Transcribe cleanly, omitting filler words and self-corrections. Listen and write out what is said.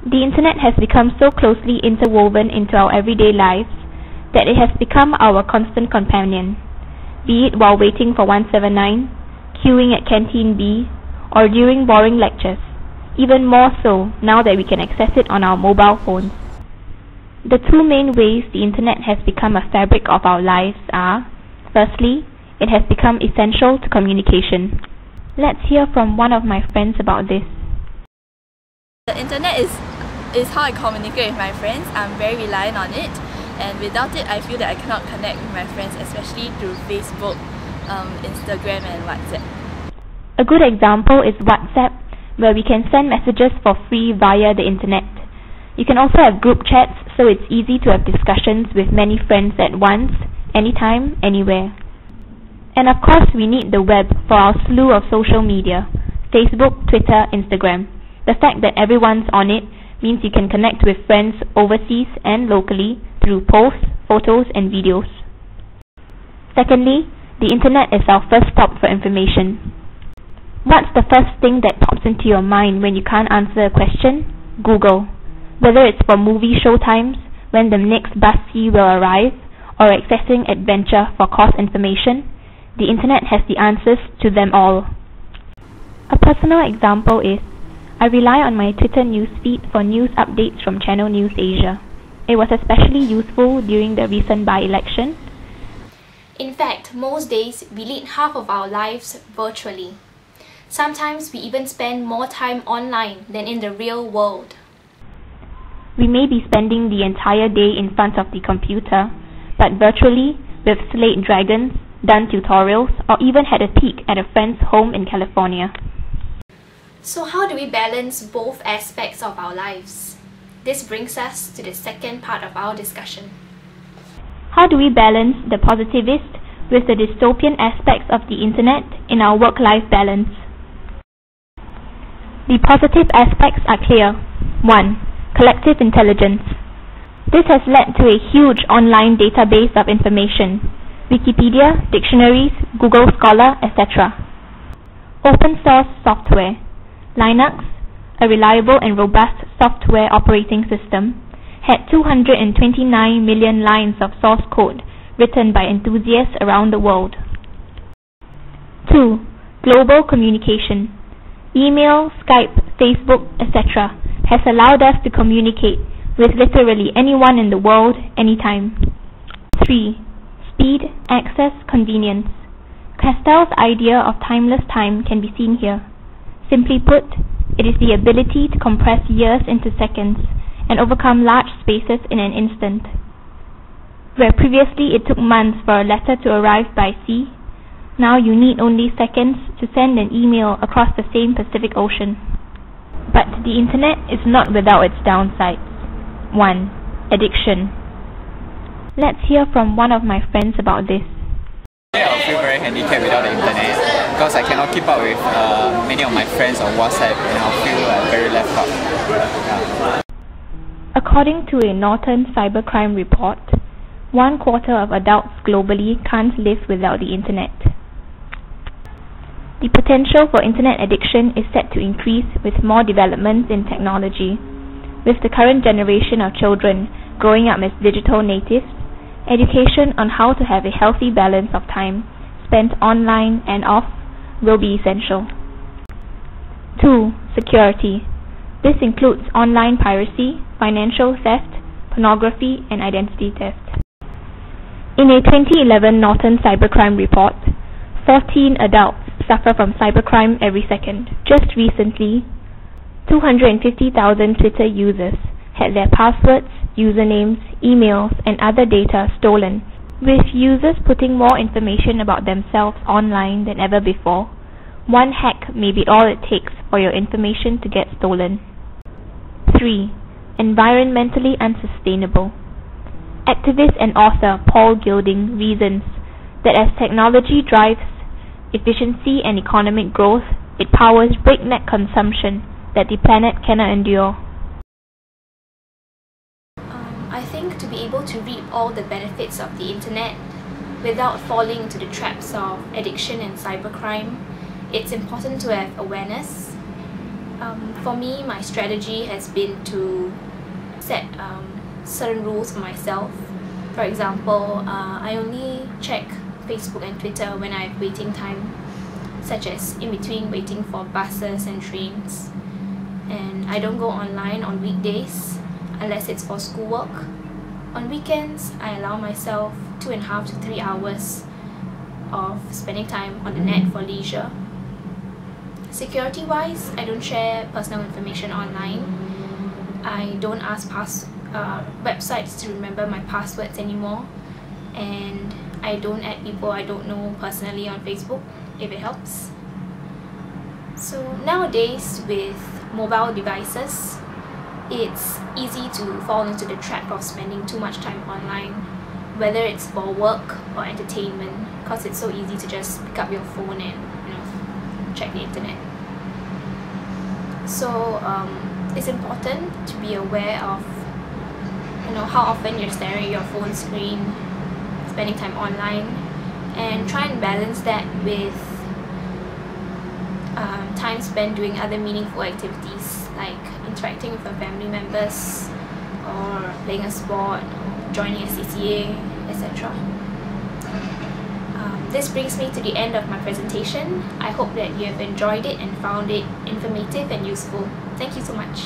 The internet has become so closely interwoven into our everyday lives that it has become our constant companion, be it while waiting for 179, queuing at Canteen B, or during boring lectures, even more so now that we can access it on our mobile phones. The two main ways the internet has become a fabric of our lives are, firstly, it has become essential to communication. Let's hear from one of my friends about this. The internet is how I communicate with my friends. I'm very reliant on it, and without it I feel that I cannot connect with my friends, especially through Facebook, Instagram and WhatsApp. A good example is WhatsApp, where we can send messages for free via the internet. You can also have group chats, so it's easy to have discussions with many friends at once, anytime, anywhere. And of course we need the web for our slew of social media: Facebook, Twitter, Instagram. The fact that everyone's on it means you can connect with friends overseas and locally through posts, photos and videos. Secondly, the internet is our first stop for information. What's the first thing that pops into your mind when you can't answer a question? Google. Whether it's for movie show times, when the next bus fee will arrive, or accessing adventure for course information, the internet has the answers to them all. A personal example is, I rely on my Twitter newsfeed for news updates from Channel News Asia. It was especially useful during the recent by-election. In fact, most days we lead half of our lives virtually. Sometimes we even spend more time online than in the real world. We may be spending the entire day in front of the computer, but virtually, we've slayed dragons, done tutorials, or even had a peek at a friend's home in California. So how do we balance both aspects of our lives? This brings us to the second part of our discussion. How do we balance the positivist with the dystopian aspects of the internet in our work-life balance? The positive aspects are clear. 1. Collective intelligence. This has led to a huge online database of information: Wikipedia, dictionaries, Google Scholar, etc. Open source software. Linux, a reliable and robust software operating system, had 229 million lines of source code written by enthusiasts around the world. 2. Global communication. Email, Skype, Facebook, etc. has allowed us to communicate with literally anyone in the world, anytime. 3. Speed, access, convenience. Castell's idea of timeless time can be seen here. Simply put, it is the ability to compress years into seconds and overcome large spaces in an instant. Where previously it took months for a letter to arrive by sea, now you need only seconds to send an email across the same Pacific Ocean. But the internet is not without its downsides. 1. Addiction. Let's hear from one of my friends about this. I feel very handicapped without the internet because I cannot keep up with many of my friends on WhatsApp, and I feel very left out. Yeah. According to a Norton cybercrime report, 1/4 of adults globally can't live without the internet. The potential for internet addiction is set to increase with more developments in technology. With the current generation of children growing up as digital natives, education on how to have a healthy balance of time spent online and off will be essential. 2. Security. This includes online piracy, financial theft, pornography, and identity theft. In a 2011 Norton cybercrime report, 14 adults suffer from cybercrime every second. Just recently, 250,000 Twitter users had their passwords, usernames, emails, and other data stolen, with users putting more information about themselves online than ever before. One hack may be all it takes for your information to get stolen. 3. Environmentally unsustainable. Activist and author Paul Gilding reasons that as technology drives efficiency and economic growth, it powers breakneck consumption that the planet cannot endure. I think to be able to reap all the benefits of the internet without falling into the traps of addiction and cybercrime, it's important to have awareness, For me, my strategy has been to set certain rules for myself. For example, I only check Facebook and Twitter when I have waiting time, such as in between waiting for buses and trains. And I don't go online on weekdays unless it's for schoolwork. On weekends, I allow myself 2.5 to 3 hours of spending time on the net for leisure. Security wise, I don't share personal information online. I don't ask websites to remember my passwords anymore, and I don't add people I don't know personally on Facebook if it helps. So nowadays, with mobile devices, it's easy to fall into the trap of spending too much time online, whether it's for work or entertainment, because it's so easy to just pick up your phone and check the internet. So it's important to be aware of how often you're staring at your phone screen, spending time online, and try and balance that with time spent doing other meaningful activities like interacting with your family members, or playing a sport, or joining a CCA, etc. This brings me to the end of my presentation. I hope that you have enjoyed it and found it informative and useful. Thank you so much.